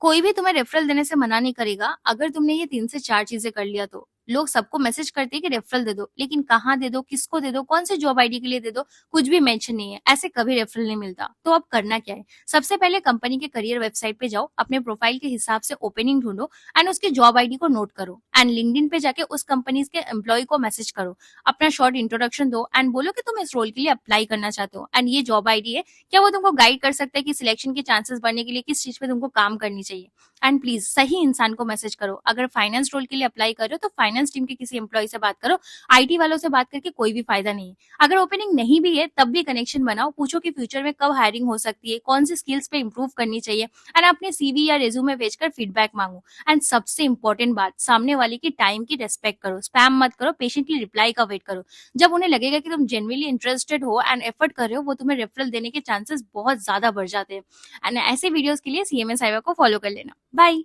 कोई भी तुम्हें रेफरल देने से मना नहीं करेगा अगर तुमने ये 3 से 4 चीजें कर लिया तो। लोग सबको मैसेज करते हैं कि रेफरल दे दो, लेकिन कहाँ दे दो, किसको दे दो, कौन से जॉब आईडी के लिए दे दो, कुछ भी मेंशन नहीं है। ऐसे कभी रेफरल नहीं मिलता। तो अब करना क्या है? सबसे पहले कंपनी के करियर वेबसाइट पे जाओ, अपने प्रोफाइल के हिसाब से ओपनिंग ढूंढो एंड उसके जॉब आईडी को नोट करो एंड लिंक्डइन पे जाके उस कंपनी के एम्प्लॉय को मैसेज करो। अपना शॉर्ट इंट्रोडक्शन दो एंड बोलो कि तुम इस रोल के लिए अप्लाई करना चाहते हो एंड ये जॉब आईडी है। क्या वो तुमको गाइड कर सकता है कि सिलेक्शन के चांसेस बढ़ने के लिए किस चीज पे तुमको काम करनी चाहिए? एंड प्लीज सही इंसान को मैसेज करो। अगर फाइनेंस रोल के लिए अप्लाई कर रहे हो तो फाइनेंस टीम के किसी एम्प्लॉय से बात करो। आईटी वालों से बात करके कोई भी फायदा नहीं है। अगर ओपनिंग नहीं भी है तब भी कनेक्शन बनाओ, पूछो कि फ्यूचर में कब हायरिंग हो सकती है, कौन सी स्किल्स पे इंप्रूव करनी चाहिए एंड अपने सीवी या रेज्यूमे भेजकर फीडबैक मांगो। एंड सबसे इंपॉर्टेंट बात, सामने वाले की टाइम की रेस्पेक्ट करो, स्पैम मत करो, पेशेंटली रिप्लाई का वेट करो। जब उन्हें लगेगा कि तुम जेन्युइनली इंटरेस्टेड हो एंड एफर्ट कर रहे हो, वो तुम्हें रेफरल देने के चांसेस बहुत ज्यादा बढ़ जाते हैं। एंड ऐसे वीडियोस के लिए सीएमएस साइबर को फॉलो कर लेना। बाय।